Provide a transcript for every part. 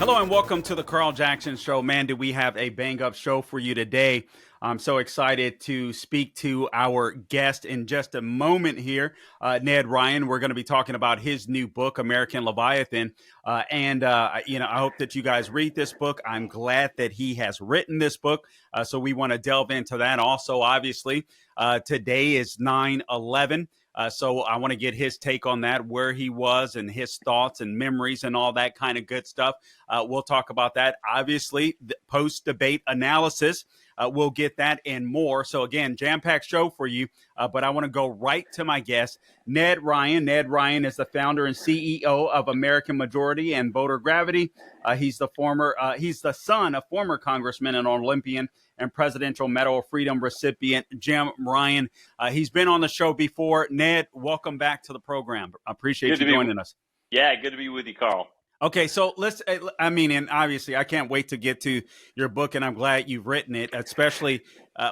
Hello and welcome to the Carl Jackson Show. Man, do we have a bang-up show for you today. I'm so excited to speak to our guest in just a moment here, Ned Ryun. We're going to be talking about his new book, American Leviathan. I hope that you guys read this book. I'm glad that he has written this book. So we want to delve into that. Also, obviously, today is 9/11. So I want to get his take on that, where he was and his thoughts and memories and all that kind of good stuff. We'll talk about that. Obviously, the post-debate analysis, we'll get that and more. So again, jam-packed show for you. But I want to go right to my guest, Ned Ryun. Ned Ryun is the founder and CEO of American Majority and Voter Gravity. He's the son of former Congressman and Olympian and Presidential Medal of Freedom recipient Jim Ryan. He's been on the show before. Ned, welcome back to the program. I appreciate you joining us. Yeah, good to be with you, Carl. Okay, so and obviously I can't wait to get to your book, and I'm glad you've written it, especially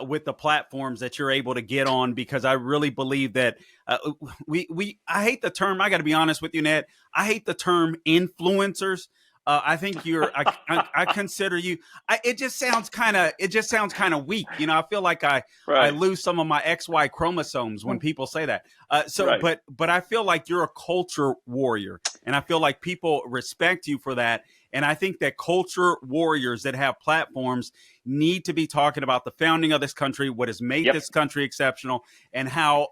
with the platforms that you're able to get on, because I really believe that I hate the term, I got to be honest with you, Ned, I hate the term influencers. I think I consider you. It just sounds kind of weak. You know, I feel like I lose some of my XY chromosomes when people say that. But I feel like you're a culture warrior, and I feel like people respect you for that. And I think that culture warriors that have platforms need to be talking about the founding of this country, what has made this country exceptional, and how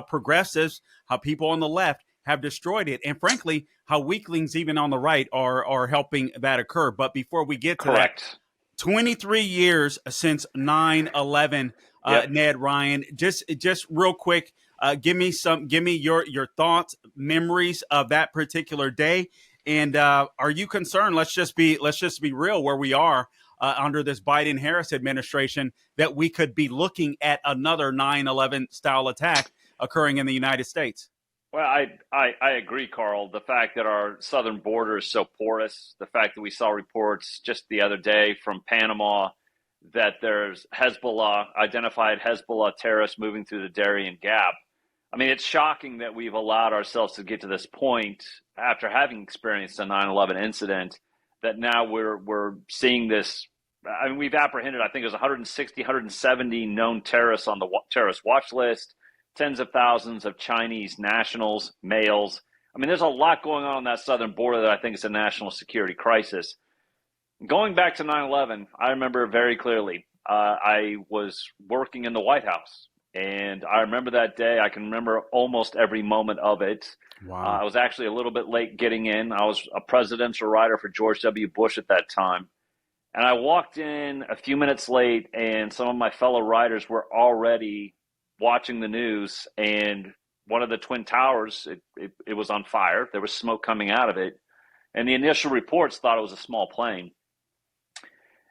progressives, how people on the left have destroyed it, and frankly, how weaklings even on the right are helping that occur. But before we get to that, 23 years since 9/11, Ned Ryun, just real quick, give me your thoughts, memories of that particular day, and are you concerned? Let's just be real, where we are under this Biden-Harris administration, that we could be looking at another 9/11 style attack occurring in the United States. Well, I agree, Carl. The fact that our southern border is so porous, the fact that we saw reports just the other day from Panama that there's identified Hezbollah terrorists moving through the Darien Gap. I mean, it's shocking that we've allowed ourselves to get to this point after having experienced a 9/11 incident, that now we're seeing this. I mean, we've apprehended, I think it was 160, 170 known terrorists on the terrorist watch list. Tens of thousands of Chinese nationals, males. I mean, there's a lot going on that southern border that I think is a national security crisis. Going back to 9/11, I remember very clearly. I was working in the White House, and I remember that day. I can remember almost every moment of it. Wow. I was actually a little bit late getting in. I was a presidential writer for George W. Bush at that time. And I walked in a few minutes late, and some of my fellow writers were already watching the news, and one of the Twin Towers, it was on fire. There was smoke coming out of it, and the initial reports thought it was a small plane.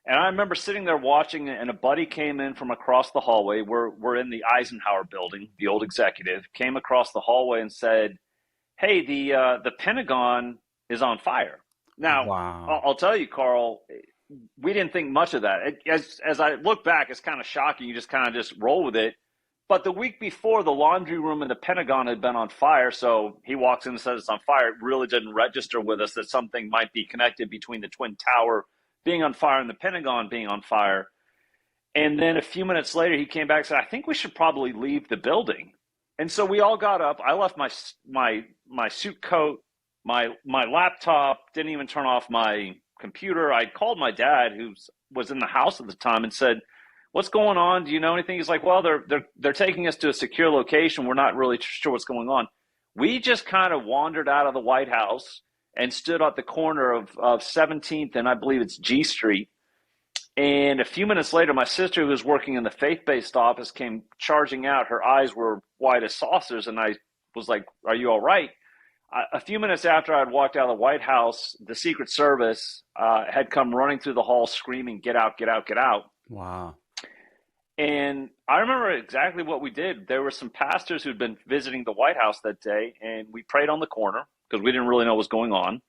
And I remember sitting there watching, and a buddy came in from across the hallway. We're in the Eisenhower building, the old executive, came across the hallway and said, "Hey, the Pentagon is on fire." Now, wow. I'll tell you, Carl, we didn't think much of that. As I look back, it's kind of shocking. You just kind of roll with it. But the week before, the laundry room in the Pentagon had been on fire. So he walks in and says it's on fire. It really didn't register with us that something might be connected between the Twin Tower being on fire and the Pentagon being on fire. And then a few minutes later, he came back and said, "I think we should probably leave the building." And so we all got up. I left my suit coat, my laptop, didn't even turn off my computer. I called my dad, who was in the house at the time, and said, "What's going on? Do you know anything?" He's like, "Well, they're taking us to a secure location. We're not really sure what's going on." We just kind of wandered out of the White House and stood at the corner of 17th and I believe it's G Street. And a few minutes later, my sister, who was working in the faith-based office, came charging out. Her eyes were wide as saucers, and I was like, "Are you all right?" A few minutes after I'd walked out of the White House, the Secret Service had come running through the hall screaming, "Get out, get out, get out." Wow. And I remember exactly what we did. There were some pastors who'd been visiting the White House that day, and we prayed on the corner because we didn't really know what was going on.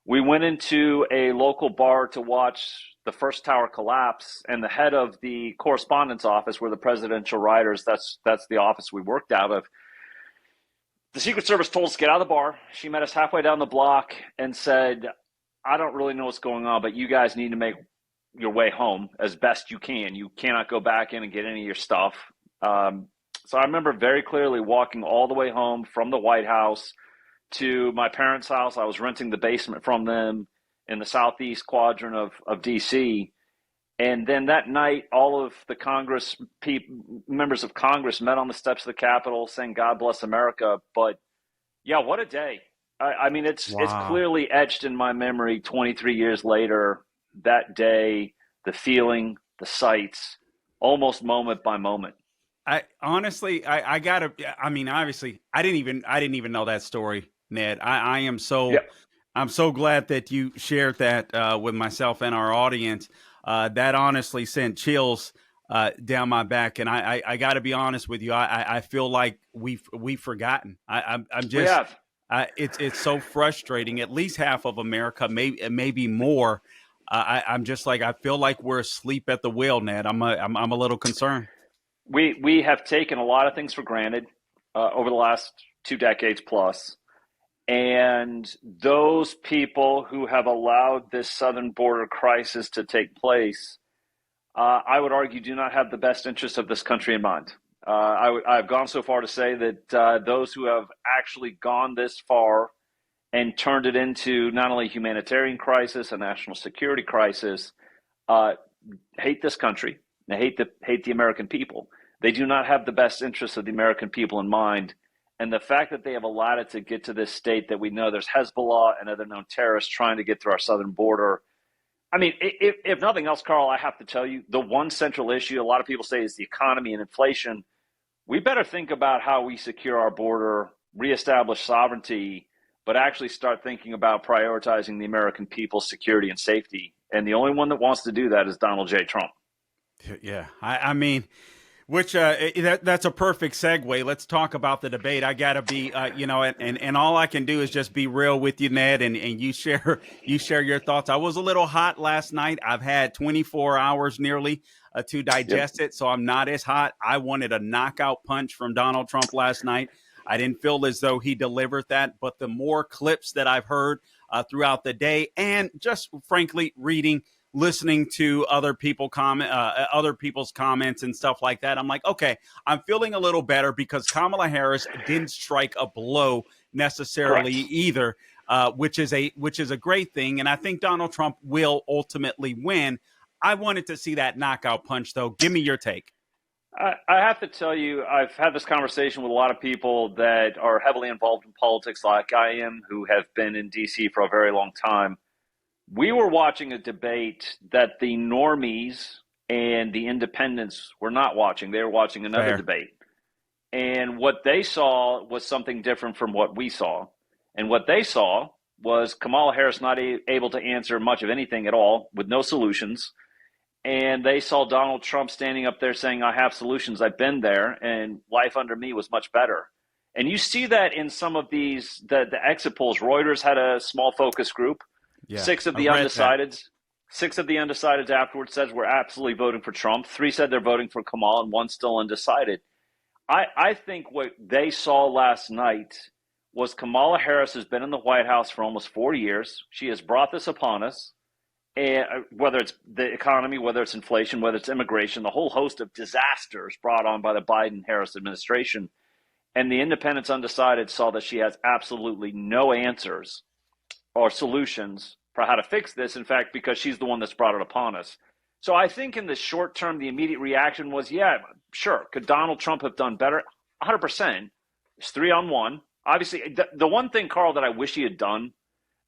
We went into a local bar to watch the first tower collapse, and the head of the correspondence office, where the presidential writers, that's the office we worked out of. The Secret Service told us to get out of the bar. She met us halfway down the block and said, I don't really know what's going on, but you guys need to make your way home as best you can. You cannot go back in and get any of your stuff. So I remember very clearly walking all the way home from the White House to my parents' house. I was renting the basement from them in the southeast quadrant of DC. And then that night, all of the members of Congress met on the steps of the Capitol saying, God bless America. But yeah, what a day. I mean, it's clearly etched in my memory 23 years later, that day, the feeling, the sights, almost moment by moment. I honestly, I gotta. I mean, obviously, I didn't even know that story, Ned. I am so, Yeah. I'm so glad that you shared that with myself and our audience. That honestly sent chills down my back, and I got to be honest with you. I feel like we've forgotten. I'm just. We have. It's so frustrating. At least half of America, maybe more. I'm just like, I feel like we're asleep at the wheel, Ned. I'm a little concerned. We have taken a lot of things for granted over the last 2 decades plus. And those people who have allowed this southern border crisis to take place, I would argue, do not have the best interests of this country in mind. I've gone so far to say that those who have actually gone this far and turned it into not only a humanitarian crisis, a national security crisis, hate this country. They hate the American people. They do not have the best interests of the American people in mind. And the fact that they have allowed it to get to this state that we know there's Hezbollah and other known terrorists trying to get through our southern border. I mean, if nothing else, Carl, I have to tell you, the one central issue a lot of people say is the economy and inflation. We better think about how we secure our border, reestablish sovereignty, but actually start thinking about prioritizing the American people's security and safety. And the only one that wants to do that is Donald J. Trump. Yeah, I mean, which that's a perfect segue. Let's talk about the debate. I gotta be, and all I can do is just be real with you, Ned, and you share your thoughts. I was a little hot last night. I've had 24 hours nearly to digest it, so I'm not as hot. I wanted a knockout punch from Donald Trump last night. I didn't feel as though he delivered that, but the more clips that I've heard throughout the day, and just frankly listening to other people's comments and stuff like that, I'm like, okay, I'm feeling a little better because Kamala Harris didn't strike a blow necessarily either, which is a great thing. And I think Donald Trump will ultimately win. I wanted to see that knockout punch, though. Give me your take. I have to tell you, I've had this conversation with a lot of people that are heavily involved in politics like I am, who have been in D.C. for a very long time. We were watching a debate that the normies and the independents were not watching. They were watching another debate. And what they saw was something different from what we saw. And what they saw was Kamala Harris not able to answer much of anything at all, with no solutions. And they saw Donald Trump standing up there saying, I have solutions. I've been there, and life under me was much better. And you see that in some of the exit polls. Reuters had a small focus group. Yeah, Six of the undecideds afterwards says we're absolutely voting for Trump. 3 said they're voting for Kamala, and 1 still undecided. I think what they saw last night was Kamala Harris has been in the White House for almost 4 years. She has brought this upon us, and whether it's the economy, whether it's inflation, whether it's immigration, the whole host of disasters brought on by the Biden-Harris administration. And the independents undecided saw that she has absolutely no answers or solutions for how to fix this, in fact, because she's the one that's brought it upon us. So I think in the short term, the immediate reaction was, yeah, sure. Could Donald Trump have done better? 100%. It's 3-on-1. Obviously, the one thing, Carl, that I wish he had done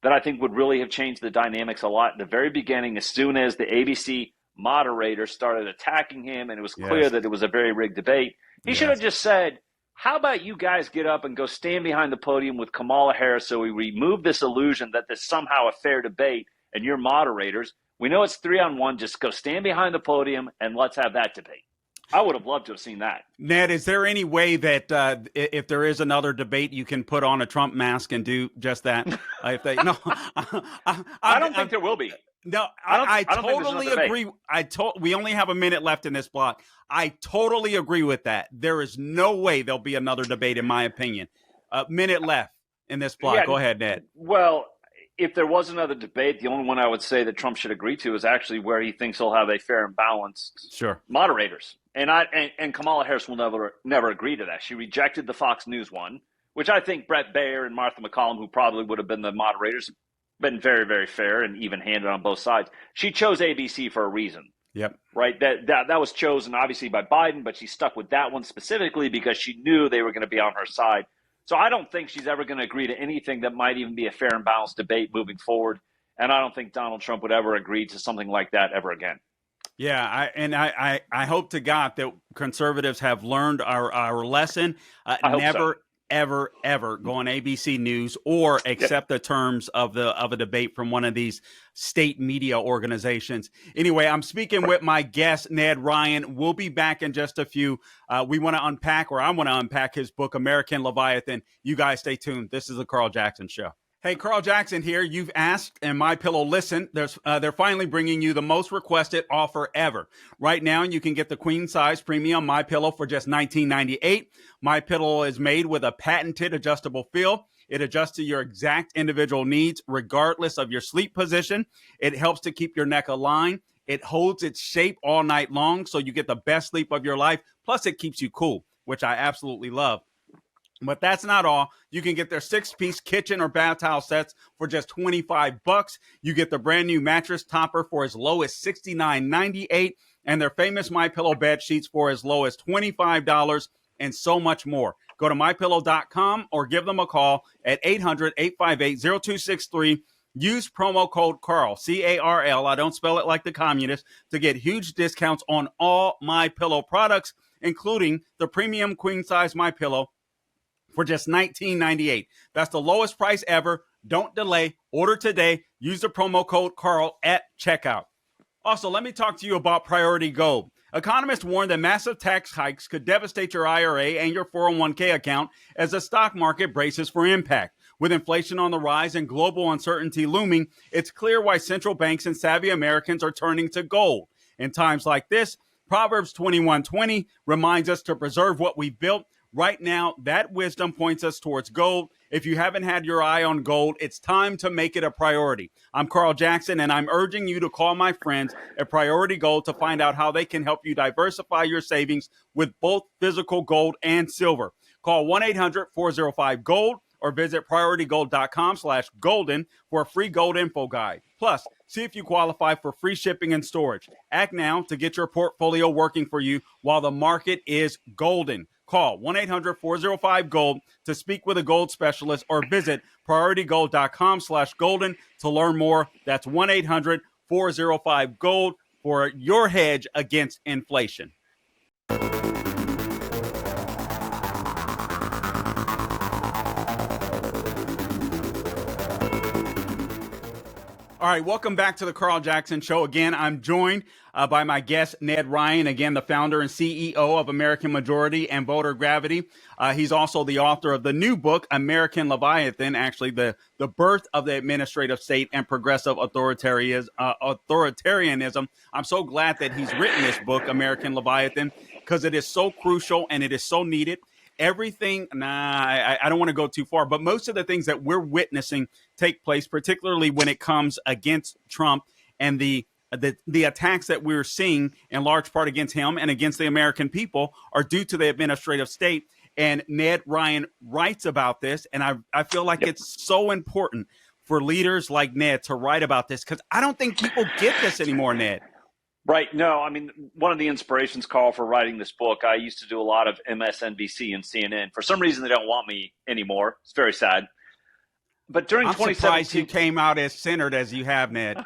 that I think would really have changed the dynamics a lot at the very beginning, as soon as the ABC moderator started attacking him and it was clear that it was a very rigged debate, he should have just said, how about you guys get up and go stand behind the podium with Kamala Harris so we remove this illusion that this is somehow a fair debate and you're moderators. We know it's 3-on-1. Just go stand behind the podium and let's have that debate. I would have loved to have seen that. Ned, is there any way that if there is another debate, you can put on a Trump mask and do just that? I don't think there will be. No, I totally agree. We only have a minute left in this block. I totally agree with that. There is no way there'll be another debate, in my opinion. A minute left in this block. Go ahead, Ned. Well, if there was another debate, the only one I would say that Trump should agree to is actually where he thinks he'll have a fair and balanced moderators. And Kamala Harris will never agree to that. She rejected the Fox News one, which I think Brett Baer and Martha McCallum, who probably would have been the moderators, been very, very fair and even-handed on both sides. She chose ABC for a reason. Yep. Right. That was chosen obviously by Biden, but she stuck with that one specifically because she knew they were going to be on her side. So I don't think she's ever going to agree to anything that might even be a fair and balanced debate moving forward. And I don't think Donald Trump would ever agree to something like that ever again. Yeah, I hope to God that conservatives have learned our lesson. Never, ever go on ABC News or accept the terms of a debate from one of these state media organizations. Anyway, I'm speaking with my guest, Ned Ryun. We'll be back in just a few. We want to unpack, or I want to unpack his book, American Leviathan. You guys stay tuned. This is the Carl Jackson Show. Hey, Carl Jackson here. You've asked, and MyPillow listened. They're finally bringing you the most requested offer ever. Right now, you can get the queen size premium MyPillow for just $19.98. MyPillow is made with a patented adjustable feel. It adjusts to your exact individual needs, regardless of your sleep position. It helps to keep your neck aligned. It holds its shape all night long, so you get the best sleep of your life. Plus, it keeps you cool, which I absolutely love. But that's not all. You can get their 6-piece kitchen or bath towel sets for just $25. You get the brand new mattress topper for as low as $69.98, and their famous MyPillow bed sheets for as low as $25, and so much more. Go to mypillow.com or give them a call at 800-858-0263. Use promo code Carl, C-A-R-L, I don't spell it like the communists, to get huge discounts on all MyPillow products, including the premium queen size MyPillow, for just $19.98. That's the lowest price ever. Don't delay. Order today. Use the promo code Carl at checkout. Also, let me talk to you about Priority Gold. Economists warn that massive tax hikes could devastate your IRA and your 401k account as the stock market braces for impact. With inflation on the rise and global uncertainty looming, it's clear why central banks and savvy Americans are turning to gold. In times like this, Proverbs 21:20 reminds us to preserve what we built. Right now, that wisdom points us towards gold. If you haven't had your eye on gold, it's time to make it a priority. I'm Carl Jackson, and I'm urging you to call my friends at Priority Gold to find out how they can help you diversify your savings with both physical gold and silver. Call 1-800-405-GOLD or visit PriorityGold.com/golden for a free gold info guide. Plus, see if you qualify for free shipping and storage. Act now to get your portfolio working for you while the market is golden. Call 1-800-405-GOLD to speak with a gold specialist or visit PriorityGold.com/golden to learn more. That's 1-800-405-GOLD for your hedge against inflation. All right, welcome back to the Carl Jackson Show. Again, I'm joined by my guest, Ned Ryun, again, the founder and CEO of American Majority and Voter Gravity. He's also the author of the new book, American Leviathan, actually the birth of the administrative state and progressive authoritarianism. I'm so glad that he's written this book, American Leviathan, because it is so crucial and it is so needed. Everything, I don't want to go too far, but most of the things that we're witnessing take place, particularly when it comes against Trump and the attacks that we're seeing in large part against him and against the American people, are due to the administrative state. And Ned Ryun writes about this, and I feel like it's so important for leaders like Ned to write about this, because I don't think people get this anymore, Ned. Right. No, I mean, one of the inspirations, Carl, for writing this book, I used to do a lot of MSNBC and CNN. For some reason, they don't want me anymore. It's very sad. But during I'm 2017, surprised you came out as centered as you have, Ned.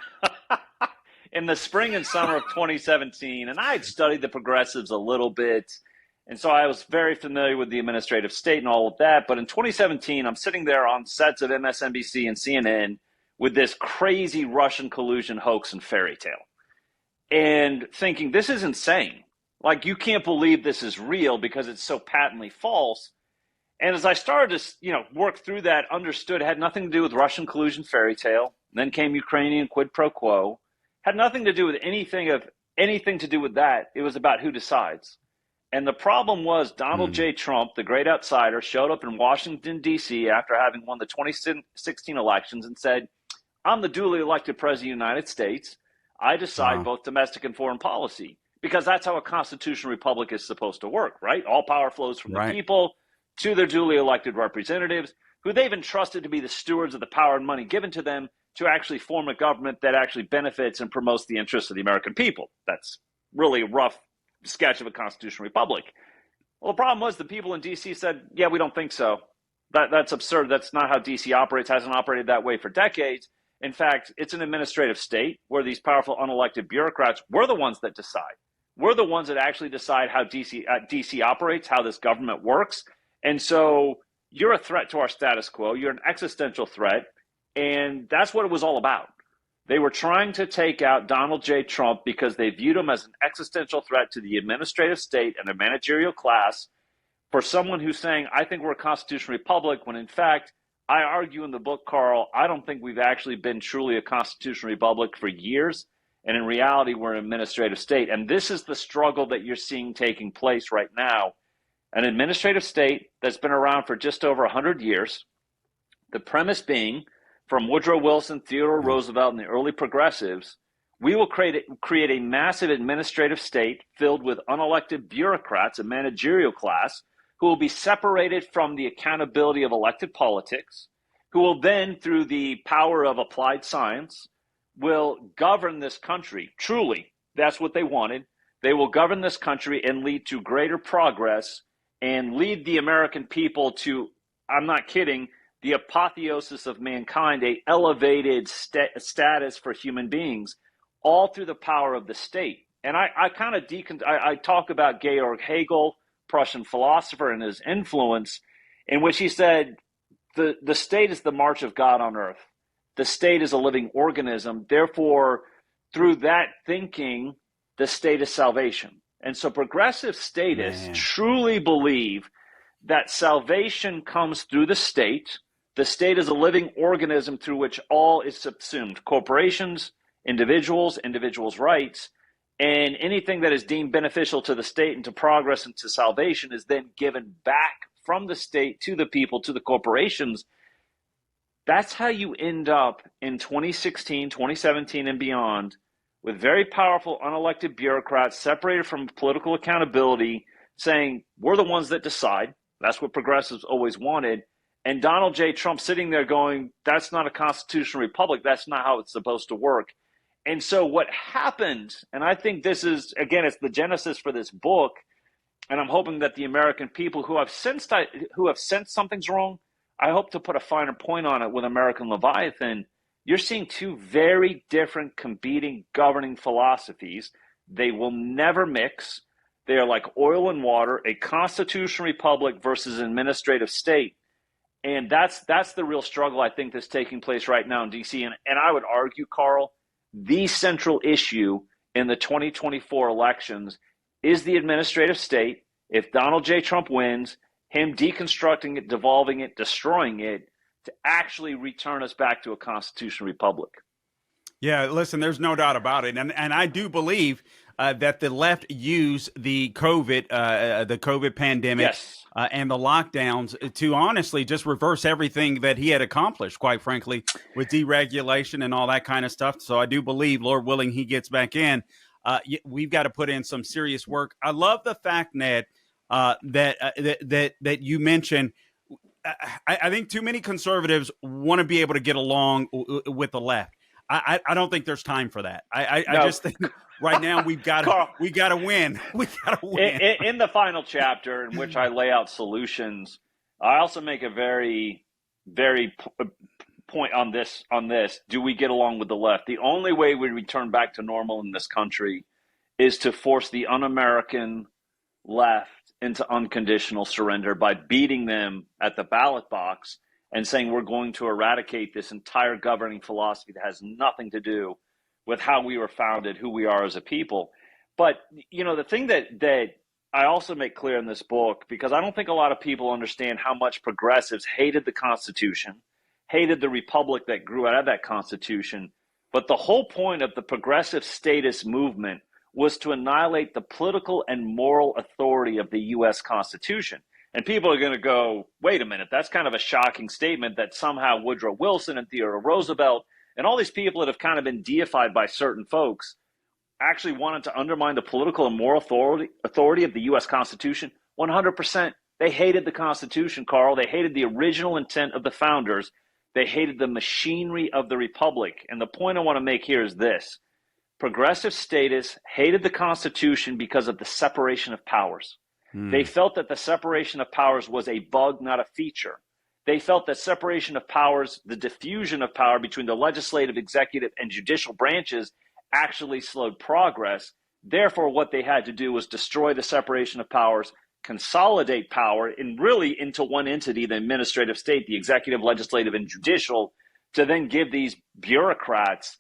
in the spring and summer of 2017, and I had studied the progressives a little bit, and so I was very familiar with the administrative state and all of that. But in 2017, I'm sitting there on sets of MSNBC and CNN with this crazy Russian collusion hoax and fairy tale, and thinking, this is insane. Like, you can't believe this is real because it's so patently false. And as I started to, work through that, understood it had nothing to do with Russian collusion fairy tale. Then came Ukrainian quid pro quo. Had nothing to do with anything to do with that. It was about who decides. And the problem was Donald J. Trump, the great outsider, showed up in Washington, D.C. after having won the 2016 elections and said, I'm the duly elected president of the United States. I decide both domestic and foreign policy, because that's how a constitutional republic is supposed to work, right? All power flows from the people to their duly elected representatives, who they've entrusted to be the stewards of the power and money given to them to actually form a government that actually benefits and promotes the interests of the American people. That's really a rough sketch of a constitutional republic. Well, the problem was the people in D.C. said, yeah, we don't think so. That's absurd. That's not how D.C. operates, hasn't operated that way for decades. In fact, it's an administrative state where these powerful unelected bureaucrats, we're the ones that decide. We're the ones that actually decide how DC operates, how this government works. And so you're a threat to our status quo. You're an existential threat. And that's what it was all about. They were trying to take out Donald J. Trump because they viewed him as an existential threat to the administrative state and the managerial class. For someone who's saying, I think we're a constitutional republic, when in fact, I argue in the book, Carl, I don't think we've actually been truly a constitutional republic for years. And in reality, we're an administrative state. And this is the struggle that you're seeing taking place right now. An administrative state that's been around for just over 100 years. The premise being, from Woodrow Wilson, Theodore Roosevelt, and the early progressives, we will create a massive administrative state filled with unelected bureaucrats, a managerial class, who will be separated from the accountability of elected politics, who will then, through the power of applied science, will govern this country. Truly, that's what they wanted. They will govern this country and lead to greater progress and lead the American people to, I'm not kidding, the apotheosis of mankind, a elevated status for human beings, all through the power of the state. And I talk about Georg Hegel, Prussian philosopher, and his influence, in which he said, the state is the march of God on earth. The state is a living organism. Therefore, through that thinking, the state is salvation. And so progressive statists truly believe that salvation comes through the state. The state is a living organism through which all is subsumed. Corporations, individuals rights, and anything that is deemed beneficial to the state and to progress and to salvation is then given back from the state to the people, to the corporations. That's how you end up in 2016, 2017, and beyond, with very powerful unelected bureaucrats separated from political accountability, saying, we're the ones that decide. That's what progressives always wanted. And Donald J. Trump sitting there going, that's not a constitutional republic. That's not how it's supposed to work. And so what happened, and I think this is, again, it's the genesis for this book, and I'm hoping that the American people who have sensed something's wrong, I hope to put a finer point on it with American Leviathan. You're seeing two very different competing governing philosophies. They will never mix. They are like oil and water, a constitutional republic versus an administrative state. And that's the real struggle, I think, that's taking place right now in D.C. And I would argue, Carl, the central issue in the 2024 elections is the administrative state. If Donald J. Trump wins, him deconstructing it, devolving it, destroying it, to actually return us back to a constitutional republic. Yeah, listen, there's no doubt about it. And I do believe that the left used the COVID pandemic and the lockdowns to honestly just reverse everything that he had accomplished, quite frankly, with deregulation and all that kind of stuff. So I do believe, Lord willing, he gets back in. We've got to put in some serious work. I love the fact, Ned, that you mentioned. I think too many conservatives want to be able to get along with the left. I don't think there's time for that. I just think right now we got to win. We got to win. In the final chapter, in which I lay out solutions, I also make a very, very point on this. Do we get along with the left? The only way we return back to normal in this country is to force the un-American left into unconditional surrender by beating them at the ballot box and saying we're going to eradicate this entire governing philosophy that has nothing to do with how we were founded, who we are as a people. But, you know, the thing that I also make clear in this book, because I don't think a lot of people understand how much progressives hated the Constitution, hated the republic that grew out of that Constitution. But the whole point of the progressive statist movement was to annihilate the political and moral authority of the U.S. Constitution. And people are going to go, wait a minute, that's kind of a shocking statement that somehow Woodrow Wilson and Theodore Roosevelt And all these people that have kind of been deified by certain folks actually wanted to undermine the political and moral authority of the U.S. Constitution. 100%. They hated the Constitution, Carl. They hated the original intent of the founders. They hated the machinery of the Republic. And the point I want to make here is this. Progressive statists hated the Constitution because of the separation of powers. They felt that the separation of powers was a bug, not a feature. They felt that separation of powers, the diffusion of power between the legislative, executive, and judicial branches actually slowed progress. Therefore, what they had to do was destroy the separation of powers, consolidate power into one entity, the administrative state, the executive, legislative, and judicial, to then give these bureaucrats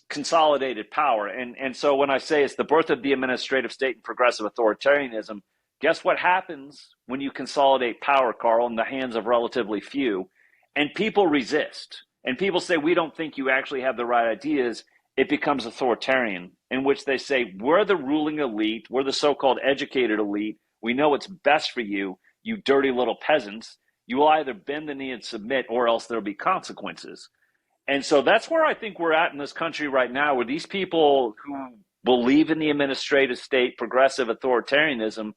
consolidated power. And so when I say it's the birth of the administrative state and progressive authoritarianism, guess what happens when you consolidate power, Carl, in the hands of relatively few? And people resist. And people say, we don't think you actually have the right ideas. It becomes authoritarian, in which they say, we're the ruling elite. We're the so-called educated elite. We know what's best for you, you dirty little peasants. You will either bend the knee and submit, or else there'll be consequences. And so that's where I think we're at in this country right now, where these people who believe in the administrative state, progressive authoritarianism,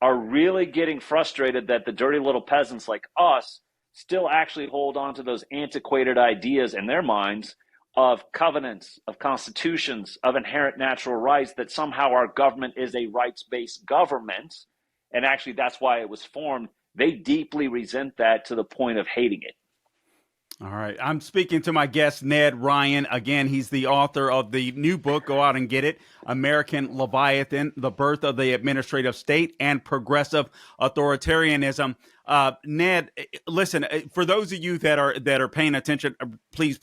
are really getting frustrated that the dirty little peasants like us still actually hold on to those antiquated ideas in their minds of covenants, of constitutions, of inherent natural rights, that somehow our government is a rights-based government. And actually, that's why it was formed. They deeply resent that to the point of hating it. All right. I'm speaking to my guest, Ned Ryun. Again, he's the author of the new book. Go out and get it. American Leviathan, The Birth of the Administrative State and Progressive Authoritarianism. Ned, listen, for those of you that are paying attention, please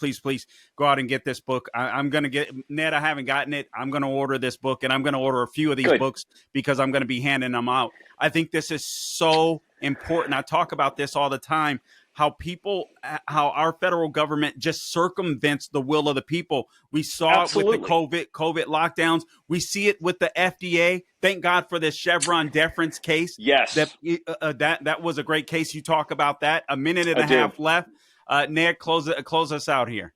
go out and get this book. I'm going to get Ned. I haven't gotten it. I'm going to order this book, and I'm going to order a few of these books because I'm going to be handing them out. I think this is so important. I talk about this all the time. How our federal government just circumvents the will of the people. We saw Absolutely. it with the COVID lockdowns. We see it with the FDA. Thank God for this Chevron deference case. Yes. That was a great case. You talk about that. A minute and a half left. Ned, close us out here.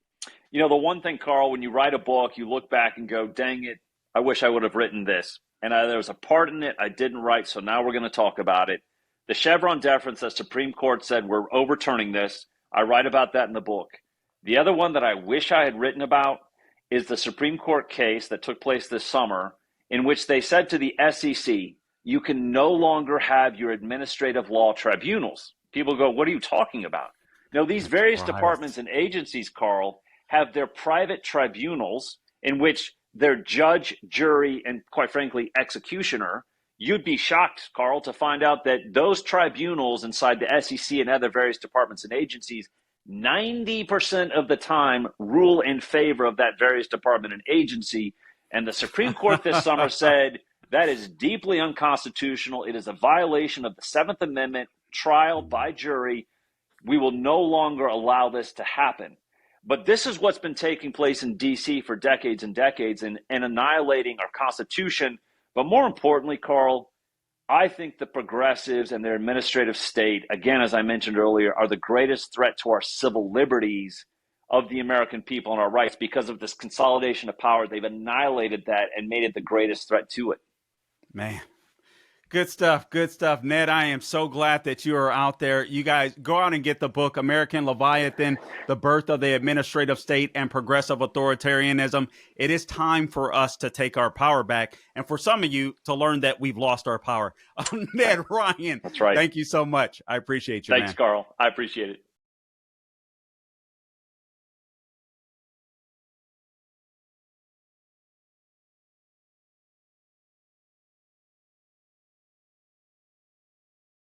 You know, the one thing, Carl, when you write a book, you look back and go, dang it, I wish I would have written this. And there was a part in it I didn't write, so now we're going to talk about it. The Chevron deference that Supreme Court said we're overturning this, I write about that in the book. The other one that I wish I had written about is the Supreme Court case that took place this summer, in which they said to the SEC, you can no longer have your administrative law tribunals. People go, what are you talking about? No, these various departments and agencies, Carl, have their private tribunals in which their judge, jury, and quite frankly, executioner. You'd be shocked, Carl, to find out that those tribunals inside the SEC and other various departments and agencies, 90% of the time rule in favor of that various department and agency. And the Supreme Court this summer said that is deeply unconstitutional. It is a violation of the Seventh Amendment, trial by jury. We will no longer allow this to happen. But this is what's been taking place in D.C. for decades and decades and annihilating our Constitution. But more importantly, Carl, I think the progressives and their administrative state, again, as I mentioned earlier, are the greatest threat to our civil liberties of the American people and our rights. Because of this consolidation of power, they've annihilated that and made it the greatest threat to it. Man. Good stuff. Ned, I am so glad that you are out there. You guys go out and get the book, American Leviathan, The Birth of the Administrative State and Progressive Authoritarianism. It is time for us to take our power back. And for some of you to learn that we've lost our power. Ned Ryun. That's right. Thank you so much. I appreciate you, Thanks, Carl. I appreciate it.